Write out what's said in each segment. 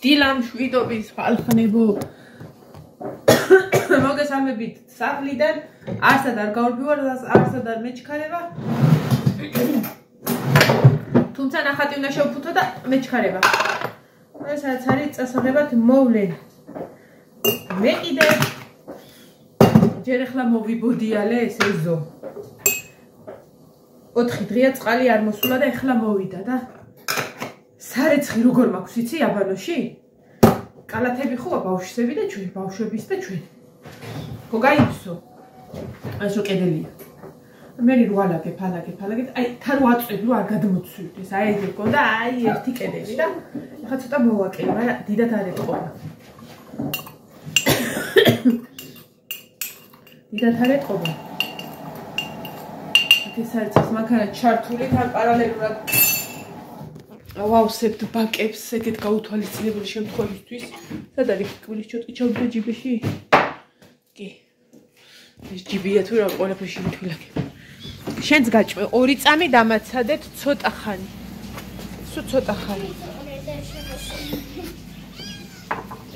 დილამ შვიდობის ხალხნებო მოგესალმებით სახლიდან არსად არ გავარბივარ არსად არ მეჩქარება თუმცა ნახატი უნდა შევფუთო და მეჩქარება ეს არის წასაღებად მოვლენ მე კიდე ჯერ ახლა მოვიბოდიალე ეს ეზო 4 დღეა წყალი არ მოსულა და ახლა მოვიდა და სარეცხი როგორ მაქვს იცი აბანოში? კალათები ხოა ბავშვები და ჩვენ, ბავშვების და ჩვენ. ხო გაიცო. ასო კედელია. მე რვალაგებ, ალაგებ, აი თან ვაწვევ რომ არ გადმოცვიდეს. აი ეს გქონდა, აი ერთი კედელი და ეხლა ცოტა მოვაკელე, მაგრამ დიდად არ ეთყობა. დიდად არ ეთყობა. ეს არის მანქანა ჩართული თან პარალელურად ავავსებთ ბაკებს ეგეთ გაუთვალისწინებული შემთხვევისთვის. სად არის კვილის ჩოტი ჩავდა ჯიბეში? კი. ეს ჯიბია თუ რა ყველაფერში მithვილაგებ. შენც გაჭმე 2 წამი დამაცადეთ ცოტა ხანი. სულ ცოტა ხანი.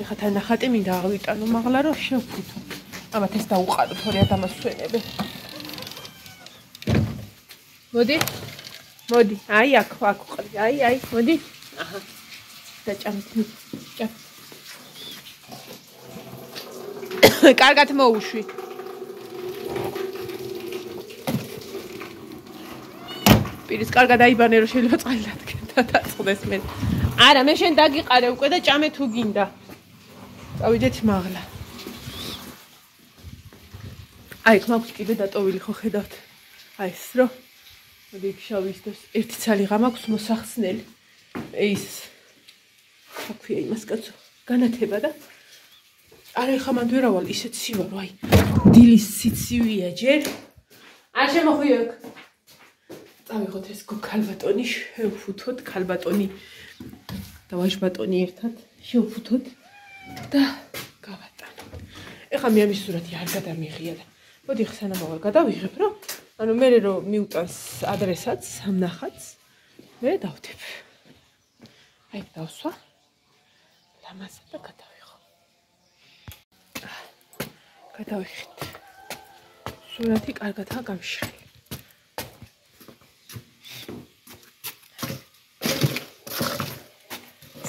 ეხლა თან ნახატი მინდა აღვიტანო მაღლა რომ შევფუთო. ამათ ეს დაუყარო თორე ადამიანსვენებე. მოდი. მოდი, აი აქ ვყრი, აი, მოდი. აჰა. დაჭამთი. ჭამ. კარგად მოუშვი. პირის კარგად აიბანე რომ შეიძლება წყალი დადგენ და დაწყდეს მე. არა, მე შენ დაგიყარე უკვე და ჭამე თუ გინდა. წავიდეთ მაღლა. აი, ხმაქვს კიდე დატოვილი ხო ხედავთ. აი ეს რო მოდი შავი ის ერთი ცალი ღამაქვს მოსახსნელი. ის აქვია იმას კაცო განათება და არა ხა მანდ ვერავალ ისეთ სივარო აი დილის სიცივია ჯერ არ შემოხვიო აქ წავიღოთ ეს ქალბატონი შევფუთოთ ქალბატონი და ვაჟბატონი ერთად შევფუთოთ და გავატანო ეხლა მე ამის სურათი არ გადამიღია და მოდი ხა სანამ აღარ გადავიღებ რომ ანუ მე რომ მიუტანს ადრესაც სამნახატს მე დავდებ. აი დავსვა. ლამაზად და გადავიღო. გადავიხეთ. სურათი კარგადაა გამშრალი.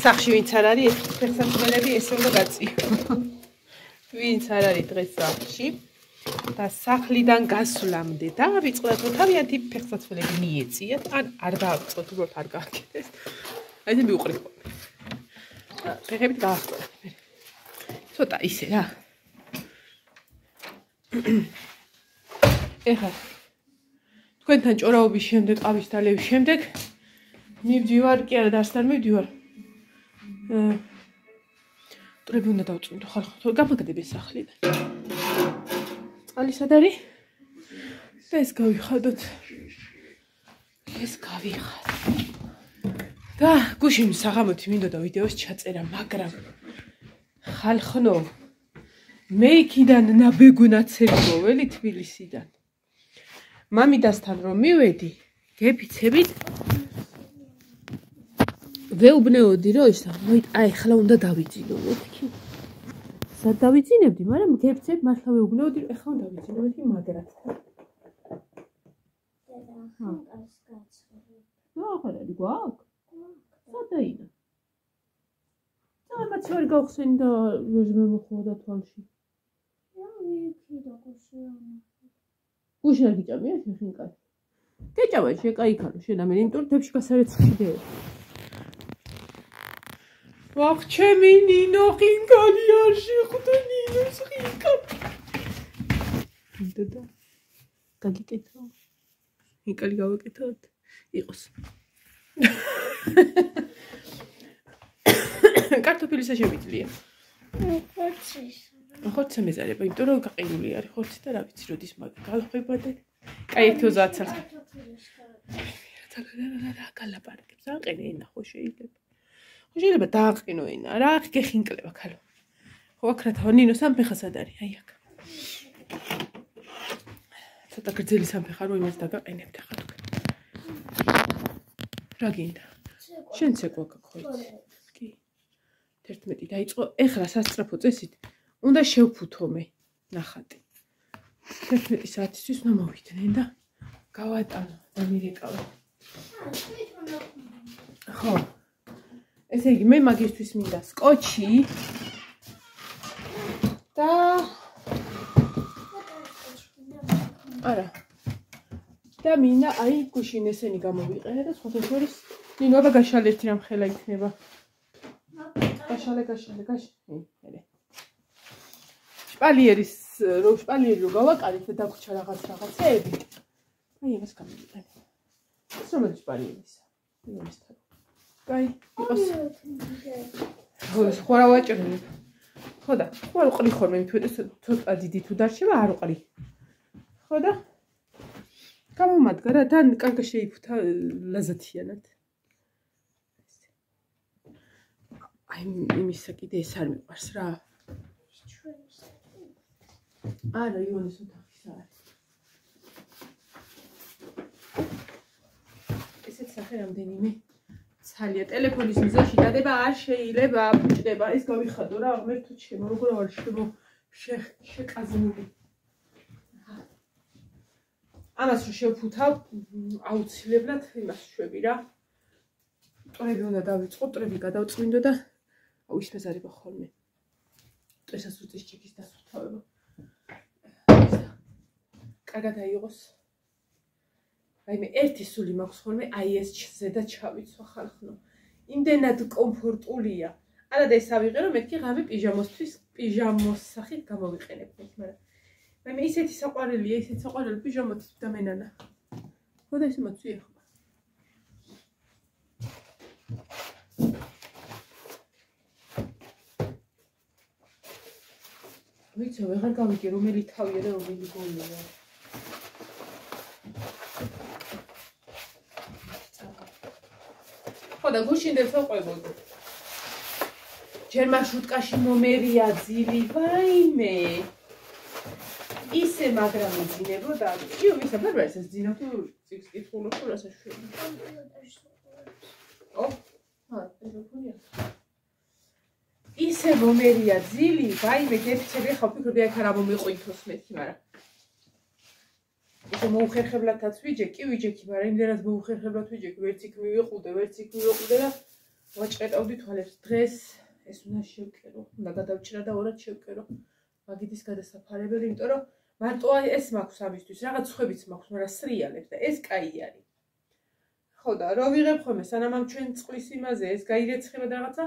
სახში ვინც არ არის ეს ფეხსაცმელები ესე უნდა გაწიო. ვინც არ არის დღეს სახში და სახლიდან გასვლამდე დავიწყდათ რომ თავიანთი ფეხსაცმელები მიეციათ ან არ დააწყოთ უბრალოდ არ გააკეთეს აი ეს მივუყრით ფეხებით გაახტოვეთ ცოტა ისე რა ეხლა თქვენთან ჭორაობის შემდეგ ყავის დალევის შემდეგ მივდივარ კი არა დასთან მივდივარ ტრები უნდა დავწუნდო ხალხო გამაგდები სახლიდან წყალი სად არის? და ეს გავიხადოთ. ეს გავიხად. და გუშინ საღამოთი მინდოდა ვიდეოს ჩაწერა, მაგრამ ხალხნო მე იქიდან ნაბეგუნაცები მოველი თბილისიდან. მამიდასთან რომ მივედი, გეფიცებით ვეუბნეოდი რომ ისა, აი ხლა უნდა დავიძინო მეთქი. სად დავიძინებდი, მაგრამ გეფცებ მართლა ვეუბნეოდი რომ ეხლა უნდა დავიძინებდი მაგრად. და ახლა რა გვაქვს? სადაინა? და მაგ გავხსენი და ვეძმე მოხდა თვალში. რა ვიცი და გუშინ. გუშინ არ გიჭამია შეხინკა. გეჭამა შეკაიქარო შენა მე იმიტომ თებში გასარეცხიდე. ვახ ჩემი ნინო ხინკალი არ შეხვდა ნინოს ხინკალი. და გაგიკეთო. ხინკალი გავაკეთოთ. იყოს. კარტოფილისა შევიძლია. ხორცი მეზარება, იმიტომ რომ გაყინული არის ხორცი და რა ვიცი, როდის მაგ გავხვებოდე. კაი 30 წელს. რა გალაპარაკებს, აყენე ენა ხო შეიძლება. ხო შეიძლება დააყინო ენა, რა გეხინკლება ქალო. ხო აქ რა თავ ნინო სამფეხა სად არის? აი აქ. ცოტა გრძელი სამფეხა რო იმას დაგაყენებთ ახლა თქვენ. რა გინდა? შენ ცეკვა გქონს. კი. 11 დაიწყო. ეხლა სასწრაფო წესით უნდა შევფუთო მე ნახატი. 11 საათისთვის უნდა მოვიდნენ და გავატანო და მირეკავო. ხო. ესე იგი მე მაგისთვის მინდა სკოჩი და არა. და მინდა აი გუშინ ესენი გამოვიყენე და სხვათა შორის ნინო და გაშალე ერთი რამ ხელა იქნება. გაშალე. შპალიერის შპალიერი რო გავაკარით და დაგვრჩა რაღაცეები. აი ამას გამოვიყენე. ეს რომელი შპალიერისა? იმის თან. კაი, იყოს. ხო რა ვაჭრები. ხო და ხო არ უყრი ხოლმე ცოტა დიდი თუ დარჩება არ უყრი. ხო და გამომადგა რა თან კარგი შეიფუთა ლაზათიანად. აი იმისა კიდე ეს არ მიყვარს რა. არა იონის ოთახის არის. ესეც სახე რამდენიმე ცალია ტელეფონის მზეში დადება არ შეიძლება აბუჭდება ეს გავიხადო რა ღმერთო ჩემო როგორ არ შეყაზმული. ამას რო შევფუთავ აუცილებლად იმას შვები რა. ტრები უნდა დავიწყო, ტრები გადავწმინდო და აუ ის მეზარება ხოლმე. წესას უწის ჭიქის დასუფთავება. კარგად აიღოს. აი მე ერთი სული მაქვს ხოლმე აი ეს ზედა ჩავიცვა ხალხნო. იმდენად კომფორტულია. არა და ეს ავიღე რომ მეთქი ღამე პიჟამოს სახით გამოვიყენებ მაგრამ მე ისეთი საყვარელია, ისეთი საყვარელი პიჟამოთ და მენანა. ხო და ესე მოცვი ახლა. ვიცი, ვეღარ გავიგე რომელი თავია და რომელი გოლია. ხო და გუშინდებს ვაყვებოდი. ჯერ მარშრუტკაში მომერია ძილი, ვაიმე. ისე მაგრამ იძინებოდა. იო, ვისა ბარბარეს ეს ძინა თუ წიგს კითხულობ თუ რასაც შველი. ო, ტელეფონია. ისე მომერია ძილი, ვაიმე, გეფიცები ხა ვფიქრობდი აქ არა მომიყვინთოს მეთქი, მაგრამ ისე მოუხერხებლათაც ვიჯექი, მაგრამ იმდენად მოუხერხებლად ვიჯექი, ვერც იქ მივიყუდე და ვაჭყეტავდი თვალებს. დღეს ეს უნდა შევკერო, უნდა გადავჭრა და ორად შევკერო. მაგიდის გადასაფარებელი, იმიტომ რომ მარტო ეს მაქვს ამისთვის, რაღაც ხვებიც მაქვს, მაგრამ სრიალებს და ეს კაი არის. ხო და რო ვიღებ ხოლმე სანამ ამ ჩვენ წყლის იმაზე ეს გაირეცხება და რაღაცა,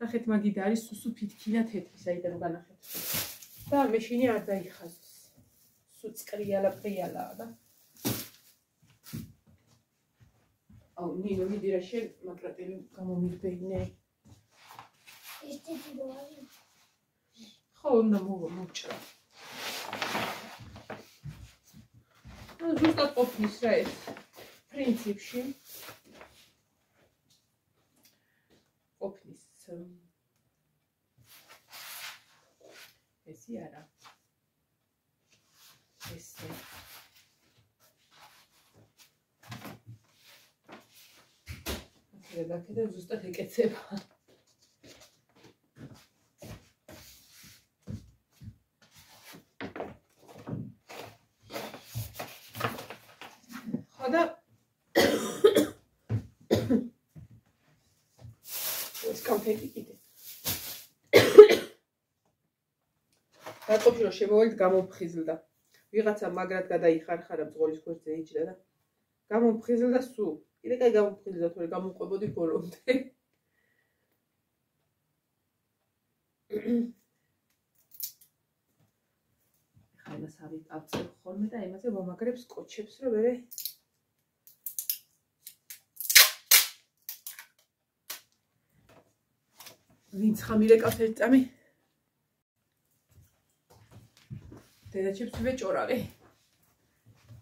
ნახეთ მაგიდა არის სუსუ ფითქინა თეთრი, საიდან განახეთ. და მეშინი არ დაიხაზოს. სუწკრიალა პრიალაა და. აუ ნინო მიდი რა შენ მაკრატელი გამომირბეინე. ის დიდი როა. ხო უნდა მოვჭრა. ზუსტად ყოფნის რა ეს პრინციპში ყოფნის ესი არა ესე აქედან ზუსტად ეკეცება. და ეს კონფეტი კიდე. დაწყობში რომ შემოვალთ გამომფხიზლდა. ვიღაცა მაგრად გადაიხარხარა ბრძოლის გვერდზე იჯდა და გამომფხიზლდა სულ. კიდე კაი გამომფხიზლდა თორე გამომყვებოდი ბოლომდე. ხა იმას ავწევ ხოლმე და იმაზე ვამაგრებ სკოჩებს რომ ვერე ვინც ხამირეკავს ერთ წამი დედაჩებს ვეჭორავე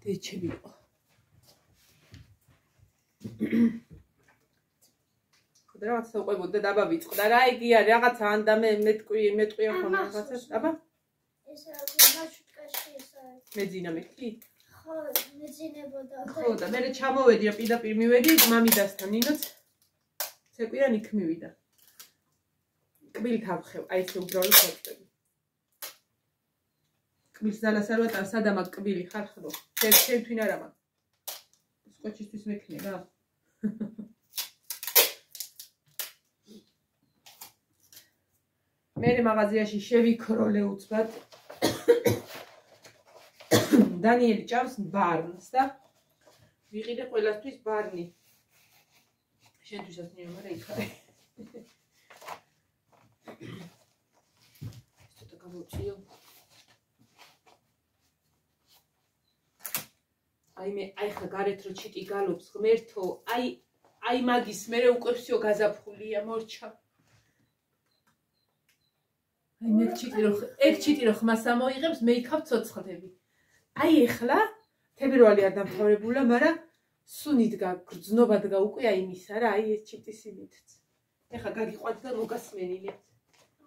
დედჩები იყო ხოდა რაღაცა უყვებოდა დაბა ვიწყდა რა იგი არის რაღაცა ანდამე მეტყვია ხოლმე რაღაცა დაბა ეს მარშრუტკაში ეს არის მეძინა მეთქი ხო მეძინებოდა ხო და მე ჩამოვედი რა პირდაპირ მივედი მამიდასთან ნინოც ცეკვირან იქ მივიდა კბილით ავხევ, აი ესე უბრალოდ ვაწევი. კბილს ძალას არ ვატარ, სადამ აქ კბილი ხარ ხო? შენ არა მაგ. სკოჩისთვის მექნება. მე მაღაზიაში შევიქრო ლეუცბად. დანიელი ჭამს ბარნს და ვიყიდე ყველასთვის ბარნი. შენთვისაც ნიო, მაგრამ იქარი. ცოტა გამოვწიო. აი ხა გარეთ რო ჩიტი გალობს ღმერთო, აი მაგის მერე უკვე всё გაზაფხულია, მორჩა. აი მე ჩიტი რო ხმას ამოიღებს, მე იქავ ცოცხლები. აი ეხლა თებერვალი არ დამთავრებულა, მაგრამ სუნით გაგრძნობა დგა უკვე აი მისა რა, აი ეს ჩიტის იმითაც. ეხლა გაგიყვანთ და მოგასმენინებთ.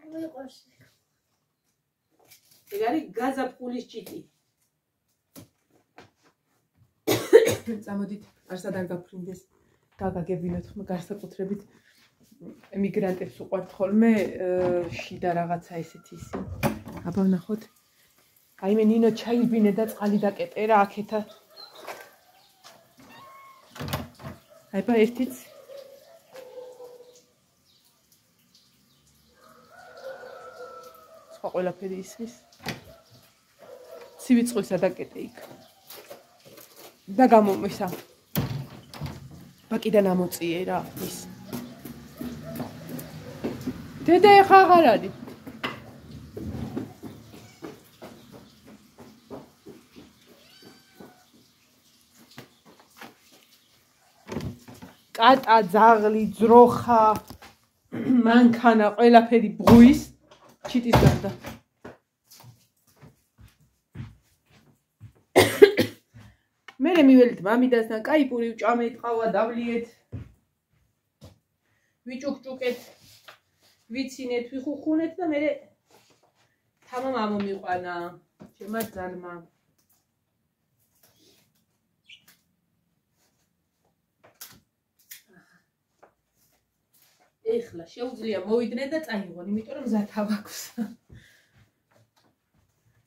მიყვარს. ეგ არის გაზაფხულის ჩიტი. წამოდით, არსად არ გაფრინდეს. გაგაგებინოთ ხმა განსაკუთრებით ემიგრანტებს უყვართ ხოლმე შიდა რაღაცა ესეთი ისი. აბა ვნახოთ. აი მე ნინო ჩაიბინე და წყალი დაკეტერა აქეთა. აი ბა ერთიც სხვა ყველაფერი ისმის. ცივი წყლისა დაკეტე იქ. და გამომისა. ბაკიდან ამოწიე რა ის. დედა ეხა აღარ არის. კატა, ძაღლი, ძროხა, მანქანა, ყველაფერი ბღუის ჩიტის გარდა. მე მიველით მამიდასთან კაი პური ვჭამეთ, ყავა დავლიეთ. ვიჭუქჭუკეთ, ვიცინეთ, ვიხუხუნეთ და მე თამამ ამომიყვანა ჩემმა ძალმა. ეხლა შეუძლია მოვიდნენ და წაიღონ, იმიტომ რომ მზათავ აქვს.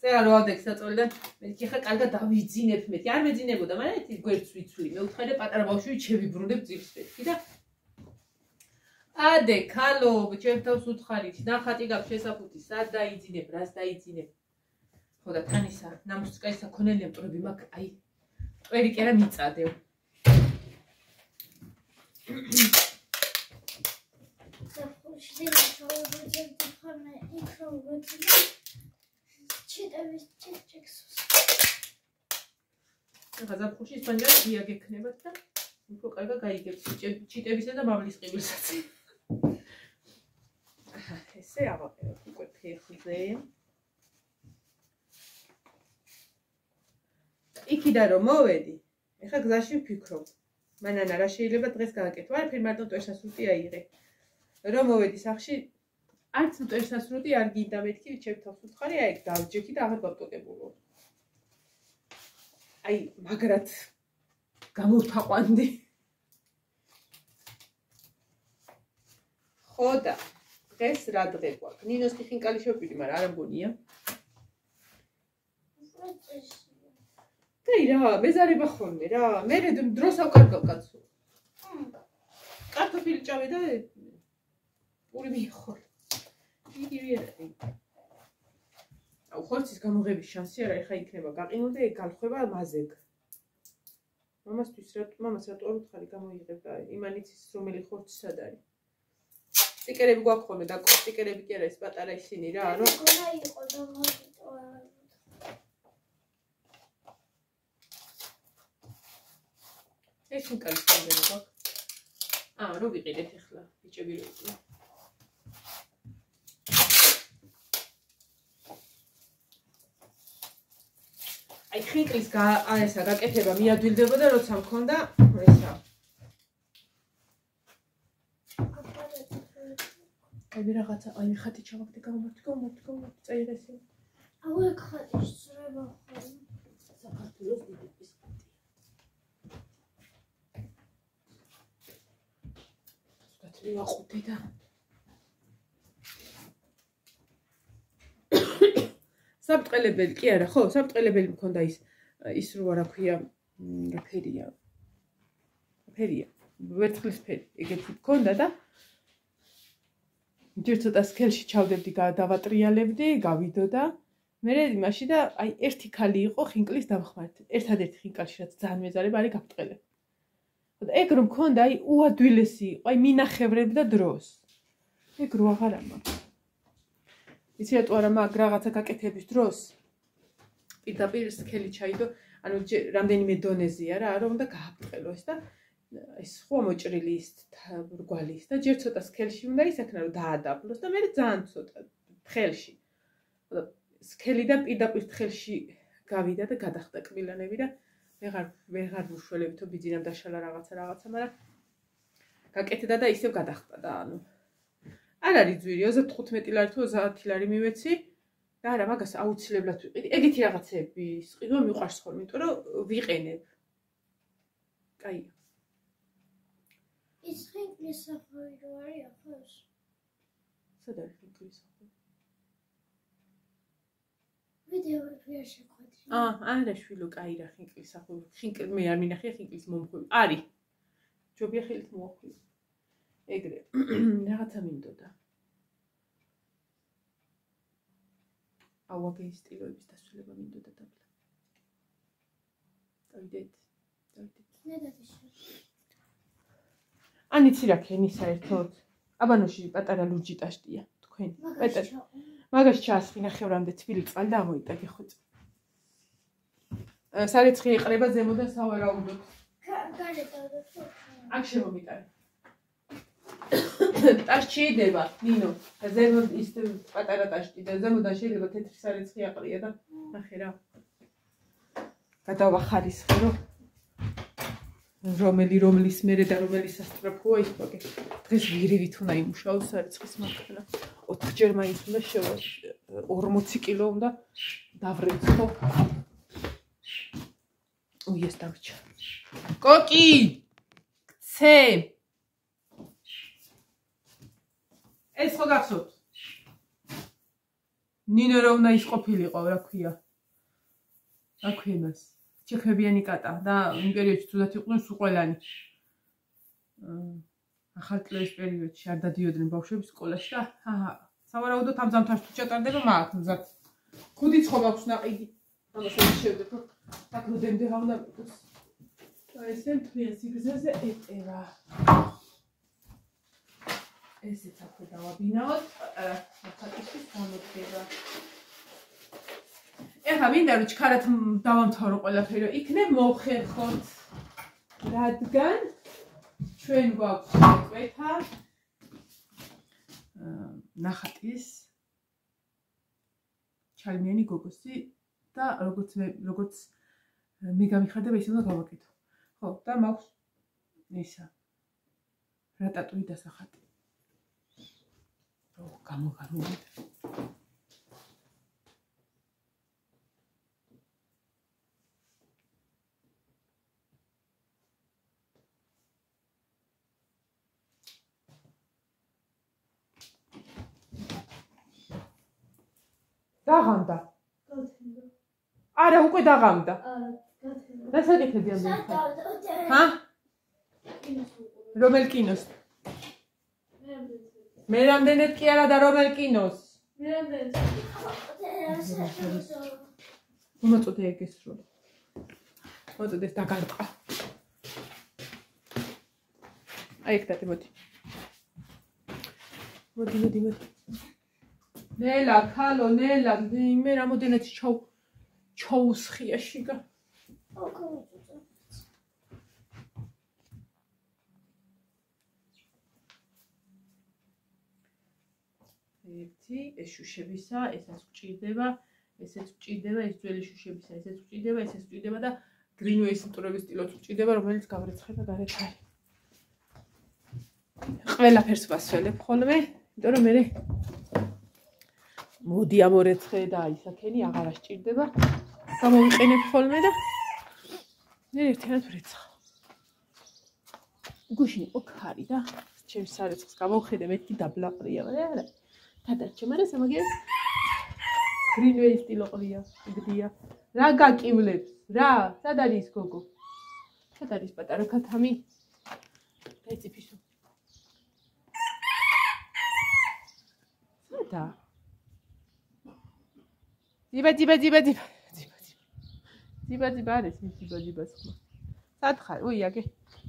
წერა რო ავდექ საწოლიდან, მე ხა კარგად დავიძინებ მე. არ მეძინებოდა, მაგრამ ერთი გვერდს ვიცვლი. მე ვთხარე პატარა ბავშვი შევიბრუნებ ძირსპეთში და ადე ქალობ, ჩემ თავს უთხარით, ნახატი გაქვს შესაფუთი, სად დაიძინებ, რას დაიძინებ. ხო და თანისა, ნამუსკაისა ქონელია მტრები მაქვს, აი, მტვერი კი არა მიწადევ. გაზაფხულში ისპანიურად ღია გექნებათ და უფრო კარგად გაიგებთ ჩიტებისა და მამლის ყიბილსაც. ესე ავაყენებ უკვე ფეხზე. იქიდან რომ მოვედი, ეხლა გზაში ვფიქრობ. მანანა რა შეიძლება დღეს გააკეთო? არაფერი მარტო მტვერსასრუტი აიღე. რომ მოვედი სახში, არც მტვერსასრუტი არ გინდა მეთქი, ჩემ თავს უთხარი, აი ეგ დავჯექი და აღარ გავტოკებულო. აი, მაგრად გამოვთაყვანდი. ხო და დღეს რა დღე გვაქვს? ნინოს კი ხინკალი შევპირდი, მაგრამ არ მგონია. და რა, მეზარება ხოლმე რა. მე დროს ავკარგავ კაცო. კარტოფილი ჭამე და პური მიიხარ. იგივე რა. აუ ხორცის გამოღების შანსი არა, ეხა იქნება გაყინულ და ეგ გალხვება მაზეგ. მამას რატო არ უთხარი გამოიღებ და იმანიცის რომელი ხორცი სად არის. სტიკერები გვაქვს ხოლმე და სტიკერები კი არა ეს პატარა ისინი რა, რომ გონა იყო და მოგიტო. ეს უკანის გამგება გვაქვს. რო ვიყიდეთ ახლა, ბიჭები რო იყვნენ. აი ხინკლის ესა გაკეთება მიადვილდებოდა, როცა მქონდა ესა. აი რაღაცა, აი ხათი ჩავაგდე გამომართი, წაიღესი. აუ ეგ ხათი სწრება ხოლმე. საქართველოს დიდების ხათია. ვაყუდე და საბტყელებელი კი არა, ხო, საბტყელებელი მქონდა ის რო რა ქვია, რა ფერია. ფერია. ვერცხლისფერი, ეგეთი მქონდა და ჯერ ცოტა სქელში ჩავდებდი, დავატრიალებდი, გავიდო და მე იმაში და აი ერთი ქალი იყო ხინკლის დამხმარეთ. ერთადერთი ხინკალში რაც ძალიან მეზარება არის გაბტყელება. და ეგ რომ მქონდა, აი უადვილესი იყო, აი მინახევრებდა დროს. ეგ რო აღარა მაქვს. იცი რატო არა მაგ რაღაცა გაკეთების დროს პირდაპირ სქელი ჩაიდო, ანუ რამდენიმე დონეზეა რა, რომ უნდა გააბტყელოს და ეს ხო მოჭრილი ის ბრგვალი ის და ჯერ ცოტა სქელში უნდა ისაქნა რომ დაადაბლოს და მე ძალიან ცოტა თხელში. და სქელი და პირდაპირ თხელში გავიდა და გადახდა კბილანები და ვეღარ ვუშველებითო ბიძინამ დაშალა რაღაცა, მაგრამ გაკეთდა და ისევ გადახდა და ანუ არ არის ძვირი 35 ლარი თუ 30 ლარი მივეცი და არა მაგას აუცილებლად ვიყიდი. ეგეთი რაღაცები სყიდვა მიყვარს ხოლმე, იმიტომ რომ ვიყენებ. კაია. ის ხინკლის სახური რო არის ახოს? სად არის ხინკლის სახური? ვიდეოები არ შეხვედრი. არა შვილო, კაი რა ხინკლის სახური. ხინკლი მე არ მინახია ხინკლის მომხვი. არის. ჯობია ხელით მოახვი. ეგრე რაღაცა მინდოდა. აუაგეის სტილოების დასრულება მინდოდა დაბლა. დავიდეთ. ნედადის. ანიცი რა ქენი საერთოდ. აბანოში პატარა ლურჯი ტაშტია თქვენ. მაგაში ჩაასხინა ხევრამდე თბილი წყალი და ამოიტაკე ხოწ. სარეცხი ეყრება ზემოდან სავარაუდოდ. გარეთ ავდო. აქ შემომიტარე. ტაშტი იდება, ნინო. ზემოთ ის პატარა ტაშტი და ზემოდან შეიძლება თეთრი სარეცხი აყრია და ნახე რა. გადავახარისხე რომ რომლის მერე და რომლის სასტრაფოა ის ვაგე. დღეს ვირივით უნდა იმუშაოს სარეცხის მანქანა. 4 ჯერ მაინც უნდა შევა 40 კილო უნდა დავრეცხო. უიეს დავჭა. კოკი! ქცე! ეს ხო გახსოვთ? ნინო რა უნდა ის ყოფილიყო, რა ქვია? რა ქვია მას? ჩექებიანი კატა და იმ პერიოდში თუდად იყვნენ სულ ყველანი. ახალ წლების პერიოდში არ დადიოდნენ ბავშვები სკოლაში და სავარაუდოდ ამ ზამთარში თუ ჩატარდება მაგ მზად. ქუდიც ხო მაქვს ნაყიდი. ამას შევდებ რომ დაგლოდემდე რა უნდა მიყოს. და ესე მთლიან სიგრძეზე ეტევა. ესეც აქვე დავაბინაოთ, პატარა საფატისთვის გამოდგება. ეხლა მინდა რომ ჩქარად დავამთავრო ყველაფერი, რომ იქნებ მოვხერხოთ. რადგან ჩვენ გვაქვს კვეთა ნახატის ჩალმიანი გოგოსი და როგორც მე გამიხარდება ისე უნდა გავაკეთო. ხო, და მაქვს ისა რატატუი დასახატი. გამოვიდა. დაღამდა. არა, უკვე დაღამდა. და საკეთები ამდენ. ჰა? რომელ კინოს? მე რამდენად კი არა და რომელ კინოს? მე რამდენად. მოწოდე ეგეს რო. მოწოდეს დაგარტყა. აი ეგ დათი მოდი. მოდი. ნელა, ქალო, ნელა, მე რამოდენად ჩაუსხია შიგა. ერთი, ეს შუშებისა, ესაც გვჭირდება, ესეც გვჭირდება, ეს ძველი შუშებისა, ესეც გვჭირდება, ესეც გვჭირდება და გრინვეის მტვრების სტილოც გვჭირდება, რომელიც გავრეცხება გარეთ არის. ყველაფერს ვასველებ ხოლმე, იმიტომ რომ მე მოდი ამორეცხე და ისაქენი აღარ ასჭირდება. გამოვიყენებ ხოლმე და მე ერთიანად ვრეცხავ. გუშინ იყო ქარი და ჩემს სარეცხს გამოვხედე, მეთქი დაბლაყრია, მაგრამ არა. გადარჩა, მაგრამ სამაგერად Greenway სტილო ყრია, იგდია. რა გაკივლებს? რა? სად არის გოგო? სად არის პატარა ქათამი? ეციფისო. სადა? ძიბა არის ძიბას ხმა. სად ხარ? უი, აგე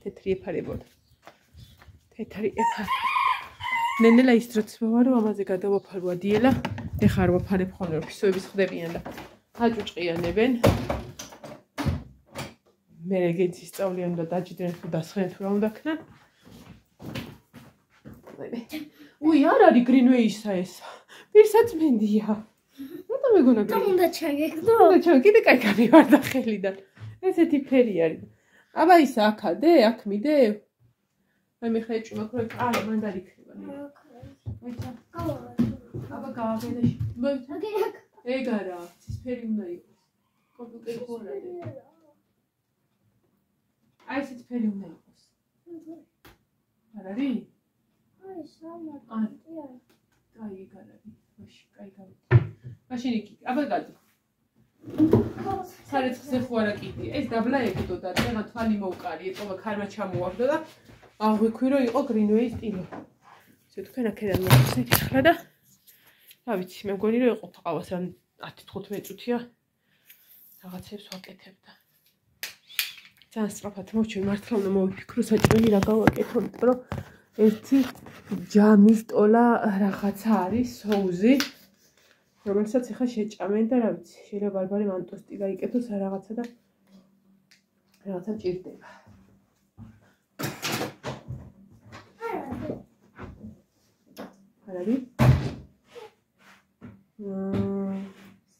თეთრი ეფარებოდა. თეთრი ეფარი. ნენელა ის დროც ვარ, რომ ამაზე გადავაფარვა დიელა. ეხლა არ ვაფარებ ხოლმე, რომ ფისოების ხდებიან და აჭუჭყიანებენ. მე რეგენცი სწავლიან და დაჭიდენ თუ დასხენ თუ რა უნდა ქნა. უი, არ არის Greenway-ისა ეს. პირსაწმინდია. რატომ მეგონა და უნდა ჩაგეკდო? უნდა კიდე კაი გამივარდა ხელიდან. ესეთი ფერი არის. აბა ის აქადე, აქ მიდევ. მე ხა ეჭვი მაქვს, რომ აი მან დაიქნება. მოიცა. აბა გავაგენეში. ეგ არა, ცისფერი უნდა იყოს. კომპიუტერი ხო არა. აი ცისფერი უნდა იყოს. არ არის? აი სამად. აი ეგ არის. მაშინ კაი გავი. მაშინ იქ. აბა გადი. სარეცხზე ხო არა კიდე. ეს დაბლა ეკდო და ეხლა თვალი მოვკარი, ეთქობა ქარმა ჩამოვარდო და აღვიქვი რომ იყო Greenway სტილო. ისე თქვენ აქედან მოხსნით ახლა და რა ვიცი, მე მგონი რომ იყო თყავას ან 10-15 წუთია რაღაცებს ვაკეთებდა. ძალიან სწრაფად მოვჩვენ, მართლა უნდა მოვიფიქრო საჭმელი რა გავაკეთო, იმიტომ რომ ერთი ჯამის ტოლა რაღაცა არის, სოუზი, რომელსაც ეხლა შეჭამენ და რა ვიცი, შეიძლება ბარბარე მან ტოსტი გაიკეთოს რაღაცა და რაღაცა ჭირდება. არ არის?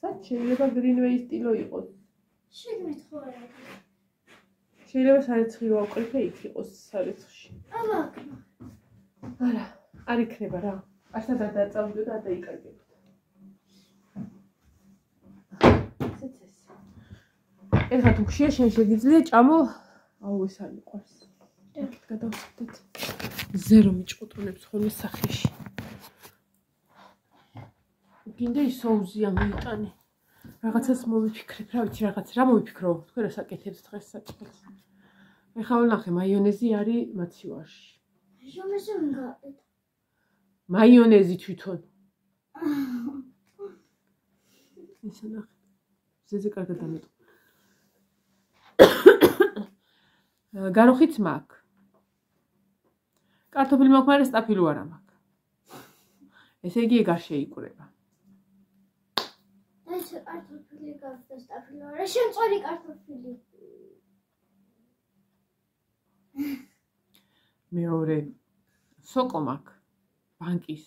სად შეიძლება Greenway სტილო იყოს? შეგმით ხო არა? შეიძლება სარეცხი რო ავყრიფე იქ იყოს სარეცხში. აბა. არა, არ იქნება რა. ასა დაწავდო და დაიკარგებო. ეხლა თუ ხშია შენ შეგიძლია ჭამო. აუ ეს არ მიყვარს. ერთად გადავსხდეთ. ზერო მიჭყუტუნებს ხოლმე სახეში. გინდა ის სოუსი ამიტანე. რაღაცას მოვიფიქრებ, რა ვიცი, რა მოვიფიქრო, თქვენ რას აკეთებთ დღეს საჭმელს. ეხლა ვნახე, მაიონეზი არის მაცივარში. შომესო მიგაკეთე. მაიონეზი თვითონ. ისა ნახე. ზეზე კარგად დამეტყვა. გაროხიც მაქვს. კარტოფილი მაქვს, მაგრამ სტაფილო არა მაქვს. ესე იგი ეგ არ შეიკვრება. ეს კარტოფილი გაქვს და სტაფილო არა, შემწვარი კარტოფილი. მეორე სოკო მაქვს ბანკის.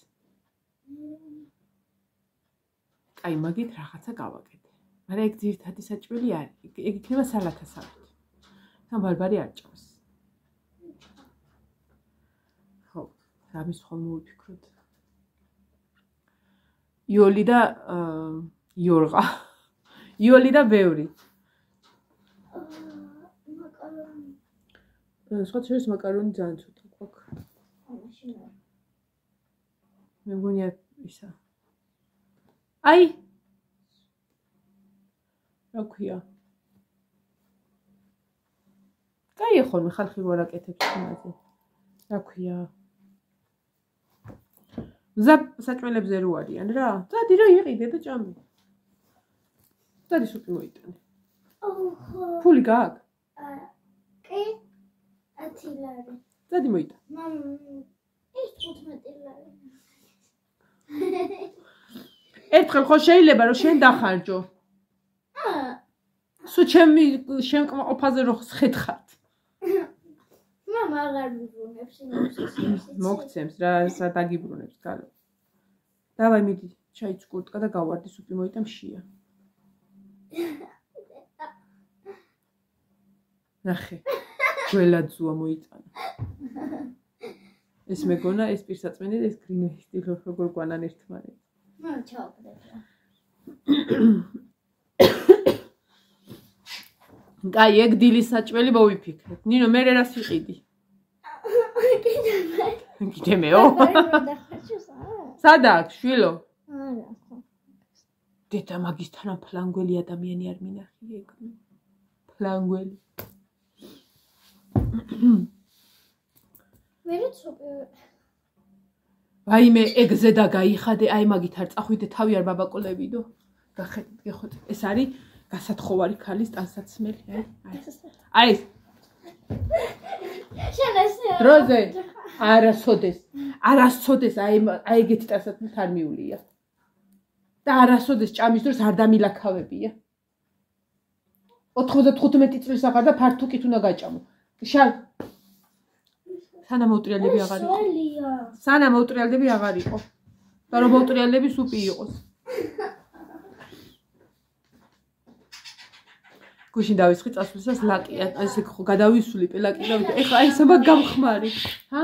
კაი, მაგით რაღაცა გავაკეთე. მაგრამ ეგ ძირითადი საჭმელი არის. ეგ იქნება სალათასავით. თან ბარბარე არ ჭამს. ხო, რამის ხომ მოვიფიქროთ. იოლი და იორღა. იოლი და ბევრი. მაკარონი. სხვა შორის მაკარონი ძალიან ცოტა გვაქვს. მე მგონია ისა. აი. რა ქვია? კაი ხოლმე ხალხი რო არაკეთებს იმაზე. რა ქვია? საჭმელებზე რო არიან რა. წადი რა იყიდე და ჭამე. წადი სუპი მოიტანე. ოჰო. ფული გაქვს? კი. 10 ლარი. წადი მოიტანე. მამ ის 15 ლარი. ერთხელ ხო შეიძლება რომ შენ დახარჯო. სულ ჩემი შემკმაყოფაზე რო ხეთხარ. მამა აღარ მიბრუნებს იმის. მოგცემს რა დაგიბრუნებს გალო. დავაი მიდი ჩაიც კურტკა და გავარდი სუპი მოიტან შია. ნახე. გველაძუა მოიტანა. ეს მეგონა ეს პირსაწმენი ეს Greenway სტილო როგორ გვანან ერთმანეთს. მან ჩავყდეთ რა. კაი, ეგ დილის საჭმელი მოვიფიქრეთ. ნინო, მე რას ვიყიდი? კიდე მეო? სადა აქვს, შვილო? არა, ხო. დედა მაგისთან ფლანგველი ადამიანი არ მინახია ეგ. ფლანგველი. ვაიმე ეგ ზედა გაიხადე, აი მაგით არ წახვიდე, თავი არ ბაბაკოლებიდო. გახედეთ, გეხოთ. ეს არის გასათხოვარი ქალის ტანსაცმელი, აი ეს. დროზე არასოდეს აი ეგეთი ტანსაცმელი არ მიულია. და არასოდეს ჭამის დროს არ დამილაქავებია. 95 წლის აღარ და ფართუკით უნდა გაჭამო. სანამ მოუტრიალდები აღარ იყო. სანამ მოუტრიალდები აღარ იყო. და რომ მოუტრიალდები სუპი იყოს. გუშინ დავისხი წასვლისას ლაკია, ესე ხო გადავისული პელაკი და ეხლა აი საბა გამხმარი. ჰა?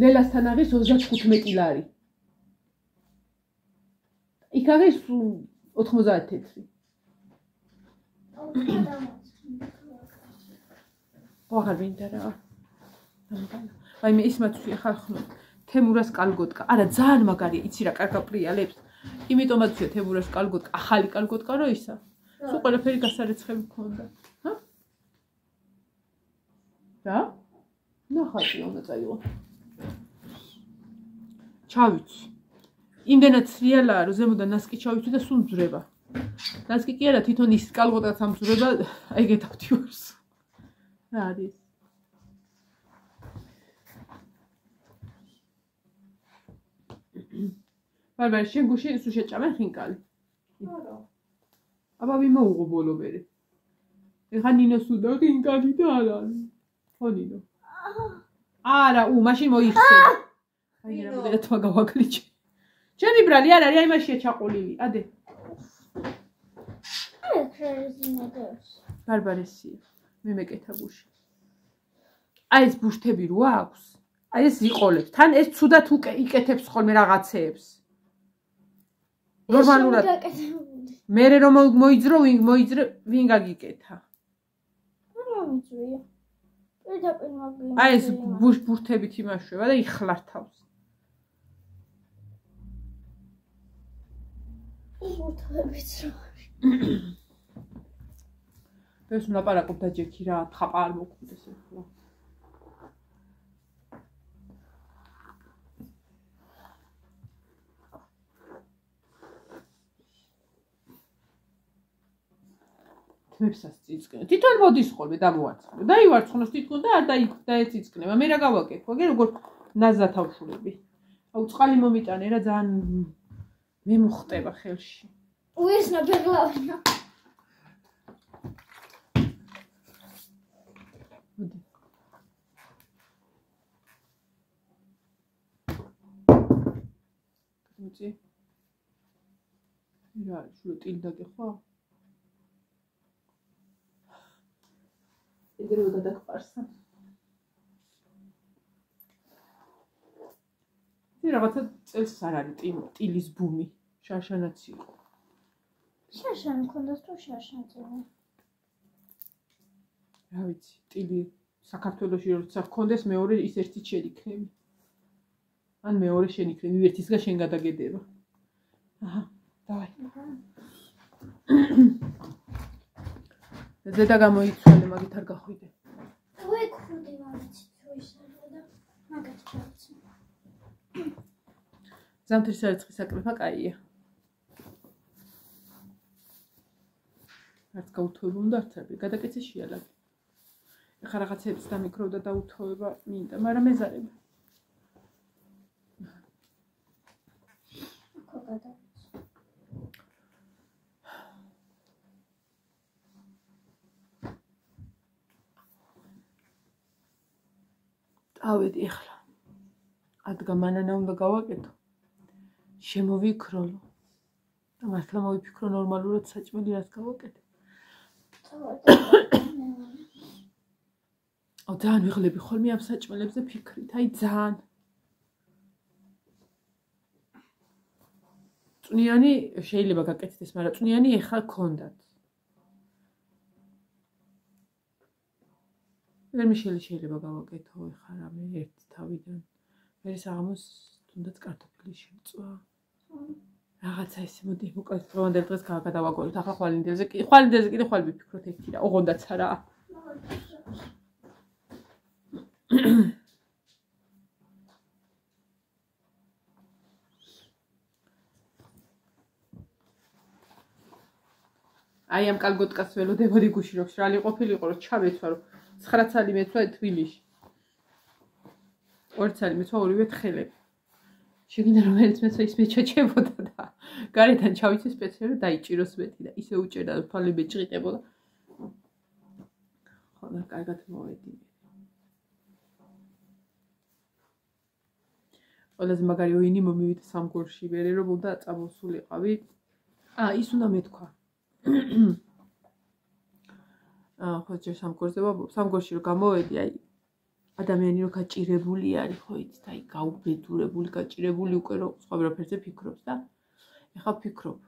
ლელასთან არის 35 ლარი. იქ არის 90 თეთრი. აღარ მინდა რა. ვაიმე ის მათვია ხალხო. თემურას კალგოტკა. არა ძალიან მაგარია, იცი რა, კარგა პრიალებს. იმიტომაც ვია თემურას კალგოტკა, ახალი კალგოტკა რო ისა. სულ ყველაფერი გასარეცხები მქონდა. ჰა? რა? ნახატი უნდა წაიღო. ჩავიცი. იმდენად სრიალაა, რომ ზემოდან ნასკი ჩავიცი და სულ მძვრება. ნასკი კი არა, თვითონ ის კალგოტკაც ამძვრება, აი გეტავთივარს. რა არის? ბარბარე, შენ გუშინ სულ შეჭამე ხინკალი? არა. აბა ვიმოუღო ბოლო მერე. ეხა ნინოს უდო ხინკალი და არ არის. ხო ნინო? არა, მაშინ მოიხსენ. აი რა მოდერათ მაგავაგლიჩი. ჩემი ბრალი არ არის, აი მაშია ჩაყოლილი. ადე. ბარბარესი. მე მეკეთა გუში. აი ეს ბუშთები რო აქვს? აი ეს იყოლებს. თან ეს ცუდად იკეთებს ხოლმე რაღაცეებს. ნორმალურად. მე რომ მოიძრო ვინ გაგიკეთა? აი ეს ბუშთებით იმაშვება და იხლართავს. ბუშთებით რა. ეს ნაპარაკობ დაჯექი რა, თხაპა არ მოკვდეს ახლა. თმებსაც წიწკნე. თვითონ მოდის ხოლმე დამოაწყო. დაივარცხნოს თვითონ და არ დაეწიწკნება. მე რა გავაკეთო? აგერ როგორ ნაზად ავშულები. აუ წყალი მომიტანე რა ძალიან მე მოხტება ხელში. უეს ნაბერლავნა. მოდი. მოდი. რა, შურო ტილი დაგეხვა? ეგრევე გადაგყარსა. რაღაცა წელს არ არის ტილის ბუმი, შარშანაც იყო. შარშანი მქონდას თუ შარშანწინე? რა ვიცი, ტილი საქართველოში როცა გქონდეს მეორე ის ერთით შეიქნები. ან მეორე შენ იქნები, ერთისგან შენ გადაგედება. აჰა, დავაი. ზედა გამოიცვალე, მაგით არ გახვიდე. ვეკხვდი მაგით, თუ ისაა და მაგათ ჩავიცი. ზამთრის სარეცხის საკრეფა კაია. არც გაუთოვება უნდა, არც არ. გადაკეცე შეალაგე. ეხლა რაღაცებს დამიკროვდა და უთოვება მინდა, მაგრამ მეზარება. აქ გადაკეცე. ავედი ეხლა. ადგა მანანა უნდა გავაკეთო. შემოვიქროლო. და მართლა მოვიფიქრო ნორმალურად საჭმელი რაც გავაკეთე. აუ ძალიან ვიღლები ხოლმე ამ საჭმელებზე ფიქრით, აი ძალიან. წვნიანი შეიძლება გაკეთდეს, მაგრამ წვნიანი ეხლა გქონდათ. ვერმიშელი შეიძლება გავაკეთო ეხლა რამე ერთ თავიდან. მე საღამოს თუნდაც კარტოფილი შევწვა. რაღაცა ისე მოდი უკეთ დღევანდელ დღეს გადავაგოროთ ახლა ხვალინდელზე კიდე ხვალ ვიფიქროთ ერთი რა ოღონდაც რა აი ამ კალგოტკას ველოდებოდი გუში რომ შრალი ყოფილიყო რომ ჩავეცვა რომ 9 ცალი მეცვა თბილისში 2 ცალი მეცვა ორივე თხელები შეგინდა რომელიც მეცვა ის მეჩაჩებოდა და გარედან ჩავიცე სპეციალურად დაიჭიროს მეტი და ისე უჭერდა თვალები ჭრიტებოდა ხოლმე კარგად მოვედი ყველაზე მაგარი ოინი მომივიდა სამგორში ვერე რომ უნდა წამოსულიყავი ის უნდა მეთქვა ხო ჯერ სამგორში რომ გამოვედი აი ადამიანი რომ გაჭირებული არის ხო იცით აი გაუბედურებული გაჭირებული უკვე რომ სხვა ვერაფერზე ფიქრობს და ეხლა ფიქრობ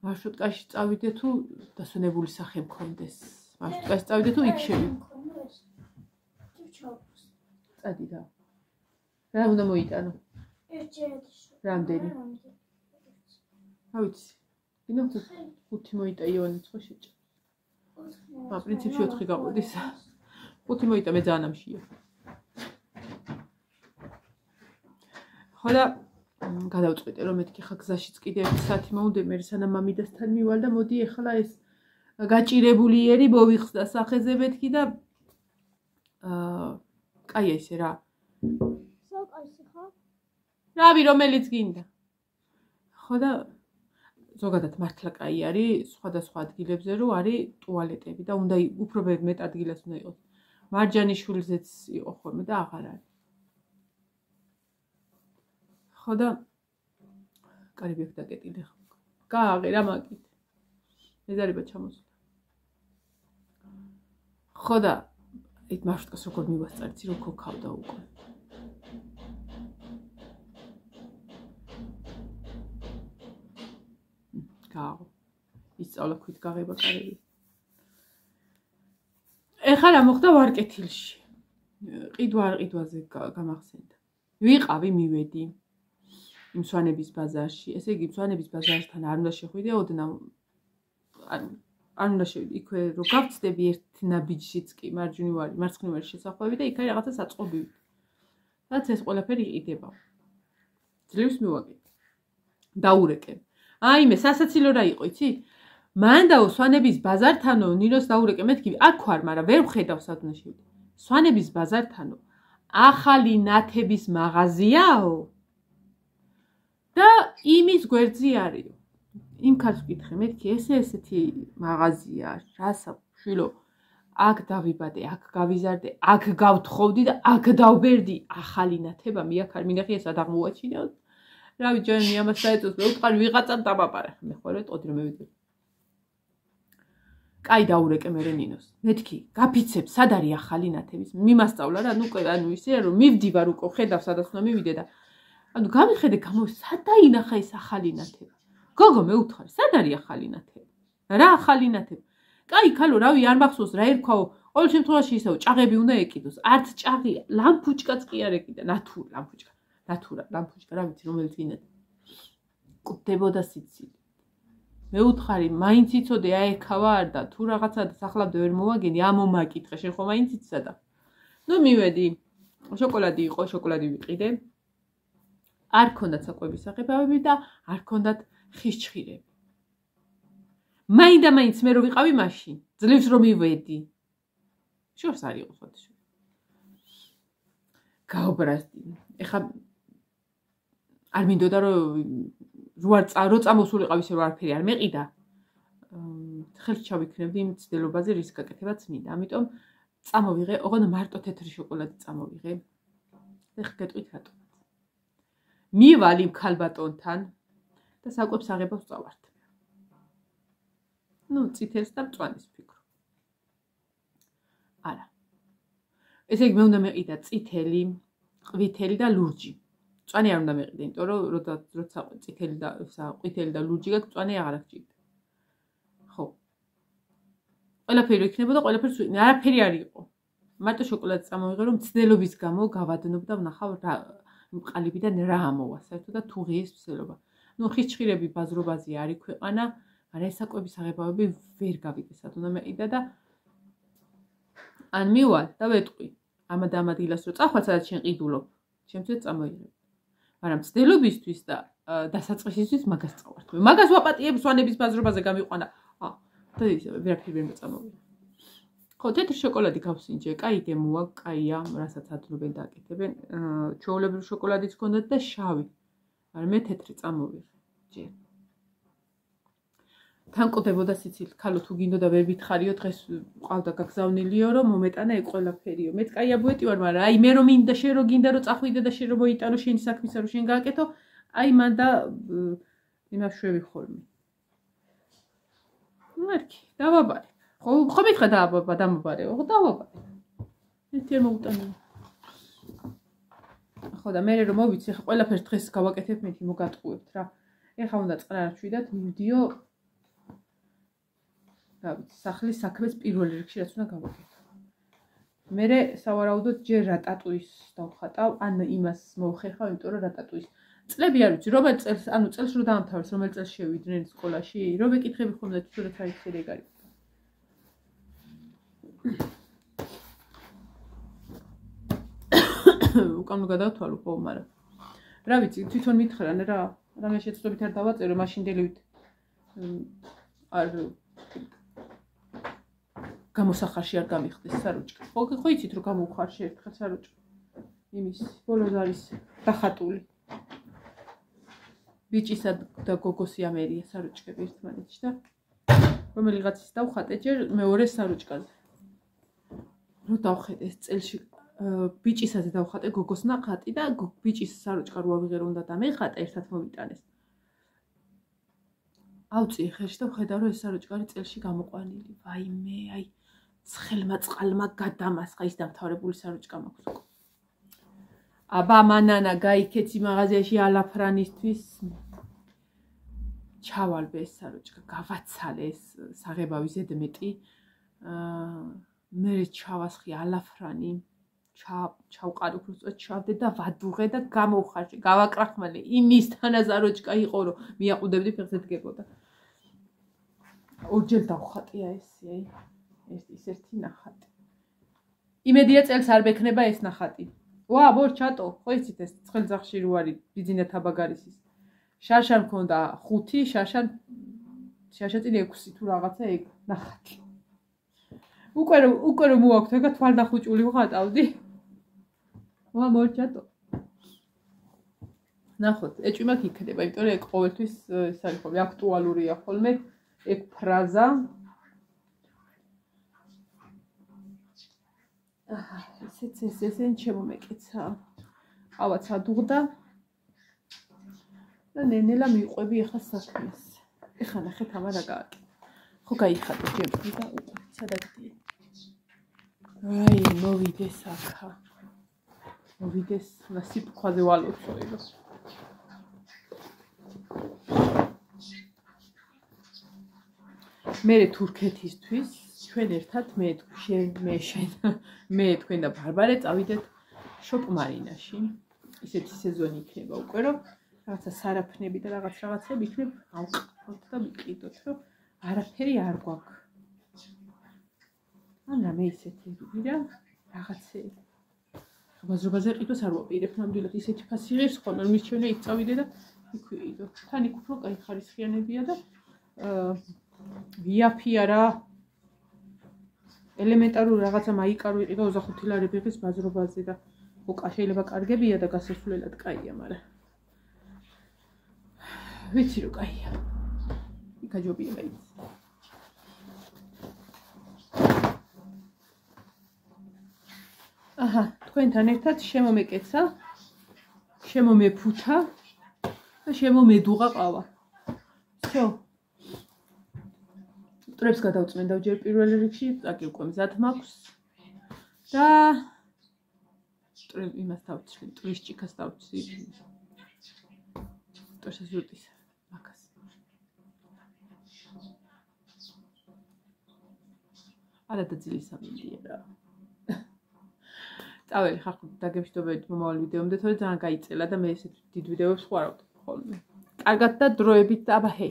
მარშრუტკაში წავიდე თუ დასვენებული სახე მქონდეს მარშრუტკაში წავიდე თუ იქ შევიდე წადი და რა უნდა მოიტანო რამდენი რა ვიცი ინო 5 მოიტა იონიც ხო შეჭა პრინციპში 4 გაყოდის 5 მოიტა მე ძალიან ამშია ხო და გადავწყვიტე რომ მეთქი ხა გზაშიც კიდე 1 საათი მოვდე მე სანამ მამიდასთან მივალ და მოდი ეხლა ეს გაჭირებული ერი მოვიხსდა სახეზე მეთქი და კაია ისე რა საკაისი ხო რავი რომელიც გინდა ხო და ზოგადად მართლა კაი არის სხვადასხვა ადგილებზე რომ არის ტუალეტები და უნდა უფრო მეტ ადგილას უნდა იყოს მარჯანიშვილზეც იყო ხოლმე და აღარ არის ხო და კარიბი აქ დაკეტილი ხო გააღე რა მაგით მეზარება ჩამოსვლა ხო და ეს მარშრუტკას როგორ მივასწარეთ რო ქოქავდა უკვე გააღო ისწავლა ქვით გაღება კარები ეხლა რა მოხდა ვარკეთილში ყიდვაზე გამახსენდა ვიყავი მივედი იმ სვანების ბაზარში ესე იგი სვანების ბაზართან არ უნდა შეხვიდე ოდნავ არ უნდა შევიდე იქვე რო გავწდები ერთ ნაბიჯშიც კი მარცხნივარი შესახვევი და იქ არის რაღაცა საწყობი რაც ეს ყველაფერი იყიდება ძლივს მივაკეთე დაურეკე აი მე სასაცილო რა იყო იცი მანდაო სვანების ბაზართანო ნინოს დაურეკე მეთქი აქ ვარ მაგრამ ვერ ვხედავ სად უნდა შევიდე სვანების ბაზართანო ახალი ნათების მაღაზიაო და იმის გვერდზე არისო იმ ქალს ვკითხე მეთქი ესეთი მაღაზია რასა შვილო აქ დავიბადე აქ გავიზარდე აქ გავთხოვდი და აქ დავბერდი ახალი ნათება მე აქ არ მინახი ეს რა აღმოაჩინე რავი ჯონი ამას დაეწოს მე უყარი ვიღაცამ დაბაპარე მე ხოლმე ტყოდი რომ მევიდე კაი დაურეკე მე ნინოს მეთქი გაფიცებ სად არის ახალი ნათების მიმასწავლა რა ნუ ანუ ისე რომ მივდივარ უკვე ხედავ სადაც უნდა მივიდე და ანუ გამიხედე სად დაინახა ეს ახალი ნათება გოგო მე უთხარი სად არის ახალი ნათება რა ახალი ნათება კაი ქალო რავი არ მახსოვს რა ერქვაო ყოველ შემთხვევაში ისევ ჭაღები უნდა ეკიდოს არც ჭაღია ლამპუჩკაც კი არ ეკიდა ნათურა ლამპუჩკა რა ვიცი რომელიც ინად კვდებოდა სიცილი მე უთხარი მაინც იცოდე აექავა არ და თუ რაღაცა სახლამდე ვერ მოვაგენი ამომაკითხე შენ ხო მაინც იცსა და ნუ მივედი შოკოლადი იყო შოკოლადი ვიყიდე არ ქონდათ საკვების საღებავები და არ ქონდათ ხისჩხირები მაინც მე რო ვიყავი მაშინ ძლივს რომ მივედი შორს არ იყო ხოთში გაუბრაზდი ეხა არ მინდოდა რო წამოსულიყავ ისე რომ არაფერი არ მეყიდა ხელს ჩავიქნებდი იმ ცდილობაზე რის გაკეთებაც მინდა ამიტომ წამოვიღე ოღონდ მარტო თეთრი შოკოლადი წამოვიღე ეხა გეტყვით რატო მივალ იმ ქალბატონთან და საკვებს აღებას წავართ ნუ წითელს და მწვანის ფიქრო არა ესე იგი მე უნდა მეყიდა წითელი ყვითელი და ლურჯი მწვანე არ უნდა მეყიდე იმიტომ რომ როცა წითელი და ყვითელი და ლურჯი გაქვს მწვანე აღარ აღჭირდა ხო ყველაფერი იქნებოდა ყველაფერს არაფერი არ იყო მარტო შოკოლადი წამოვიღე რომ მცდელობის გამო გავადნობ და ვნახავ რა ყალიბიდან რა ამოვა საერთოდ და თუ ღიეს მცდელობა ნუ ხის ჭხირები ბაზრობაზე არ იქვეყანა, მაგრამ ეს საკვების აღებავები ვერ გავიგე სადუნა მეყიდა და ან მივალ და ვეტყვი. ამად დილას რო წახვარ, სადაც შენ ყიდულობ, შემცეთ წამოიღებ. მაგრამ ცდილობისთვის და დასაწყისისთვის მაგას წავართ. მაგას ვაპატიებ სვანების ბაზრობაზე გამიყვანა. და ისე ვერაფერი ვერ მოწამოვიდა. ხო, თეთრი შოკოლადი გავსინჯე, კაი გემოა, კაია, რასაც ადნობენ და აკეთებენ. ჩვეულებრივი შოკოლადიც ჰქონდათ და შავი. მაგრამ მე თეთრი წამოვიღე. ჯერ. თანკოდებოდა სიცილ, ქალო თუ გინდოდა ვერ ვითხარიო, დღეს ყავდა გაგზავნილიო, რომ მომეტანა ეგ ყველაფერიო. მეც კაი აბუეტი ვარ, მაგრამ აი მე რომ მინდა შენ რო გინდა რომ წახვიდე და შენ რო მოიტანო შენი საქმისა რომ შენ გააკეთო, აი მან და იმას შვევი ხოლმე. მერქი, დავაბარე. ხო მითხრა დამაბარეო, ხო დავაბარე. ერთი არ მოუტანია. ხო და მე რომ მოვიცი, ხა ყველაფერს დღეს გავაკეთებ, მე მოგატყუებთ რა. ეხა უნდა წყნარ ჩვიდათ, მივდიო გავიცი, სახლის საქმეს პირველ რიგში რაც უნდა გავაკეთო. მერე სავარაუდოდ ჯერ რატატუის დავხატავ, ან იმას მოვხერხავ, იმიტომ რომ რატატუის წლები არ ვიცი, რომელ წელს, ანუ წელს რო დაამთავრეს, რომელ წელს შევიდნენ სკოლაში, რომ ეკითხები ხოლმე თუ რა არის ეგ არის. უკან გადავთვალო ხო, მაგრამ რა ვიცი, თვითონ მითხრან რა, რამე შეცდობით არ დავაწერო, მაშინდელივით არ გამოსახარში არ გამიხდეს საროჭკა. ხო იცით რომ გამოვხარში ერთხელ საროჭკა. იმის ბოლოს არის დახატული. ბიჭისა და გოგოსი ამერია საროჭკები ერთმანეთში და რომელიღაცის დავხატე ჯერ მეორე საროჭკაზე. რო დავხედე ეს წელში ბიჭისაზე დავხატე გოგოს ნახატი და ბიჭის საროჭკა რო ავიღე რომ უნდა დამეხატა ერთად მომიტანეს. ავწიე ხელში და ვხედავ რომ ეს საროჭკა არის წელში გამოყვანილი. ვაიმე, აი ცხელმა წყალმა გადამასხა ის დამთავრებული საროჭკა მაქვს უკვე. აბა მანანა გაიქეცი მაღაზიაში ალაფრანისთვის. ჩავალბე ეს საროჭკა, გავაცალე ეს საღებავი ზედმეტი. მე ჩავასხი ალაფრანი. ჩავყარ უფრო ჩავდე და ვადუღე და გამოვხარში, გავაკრახმალე. იმის თანაზაროჭკა იყო რომ მიაყუდებდი ფეხზე დგებოდა. ორჯერ დავხატია ესე, ეს ერთი ნახატი. იმედია წელს არ მექნება ეს ნახატი. ვა, ბორ ჩატო, ხო იცით ეს ცხელძახში რო არის ბიძინა თაბაგარისის. შარშან მქონდა 5, შარშა წინ 6 თუ რაღაცა ეგ ნახატი. უკვე რომ მოაქვთ, ეგა თვალნახუჭული ვღატავდი. ვა, ბორ ჩატო. ნახოთ, ეჭვი მაქვს იქნება, იმიტომ რომ ეგ ყოველთვის ეს არის ხოლმე აქტუალურია ხოლმე ეგ ფრაზა. ესეც შემომეკეცა. ყავაც ადუღდა და ნენელა მიყვები ახლა საქმეს. ეხლა ნახეთ ამა რა გააკეთე. ხო გაიხადე ჩემი და სადაგდია. აი, მოვიდეს ახლა. მოვიდეს ნასიფქვაზე ვალოცო იგო. მე თურქეთისთვის ჩვენ ერთად მე თქვენ და ბარბარე წავიდეთ შოპ-მარინაში. ისეთი სეზონი იქნება უკვე რომ რაღაცა სარაფნები და რაღაცები იქნებ ავყავთ და მიყიდოთ რომ არაფერი არ გვაქვს. ან რამე ისეთი ვიდა რაღაცები. ბაზრობაზე ყიდოს არ ვაპირებ ნამდვილად ისეთი ფასი ღირს ხოლმე რომ მისჩვენე იქ წავიდე და იქ ვიყიდო. თან იქ უფრო კაი ხარისხიანებია და ვიაფი არა ელემენტარული რაღაცა მაიკარო იყიდა 25 ლარი ბიღის ბაზრობაზე და ოკა შეიძლება კარგებია და გასასვლელად კაია, მაგრამ ვიცი რომ კაია. იკაჯობია მაინც. აჰა, თქვენთან ერთად შემომეკეცა, შემომეფუთა და შემომედუღა ყავა. всё. ტრებს გადავწმენდა ჯერ პირველ რიგში, წაკი უკვე მზად მაქვს. და ტრებ იმას დავცვლი, ტრის ჭიქას დავცვლი. ტოშას რუტის მაგას. არა და ძილის ამინდია რა. წავედი ხარ დაგებშდობებით მომავალ ვიდეომდე, თორე ძალიან გაიწელა და მე ესეთ დიდ ვიდეოებს ხვარავთ ხოლმე. კარგად და დროებით და აბა ჰეი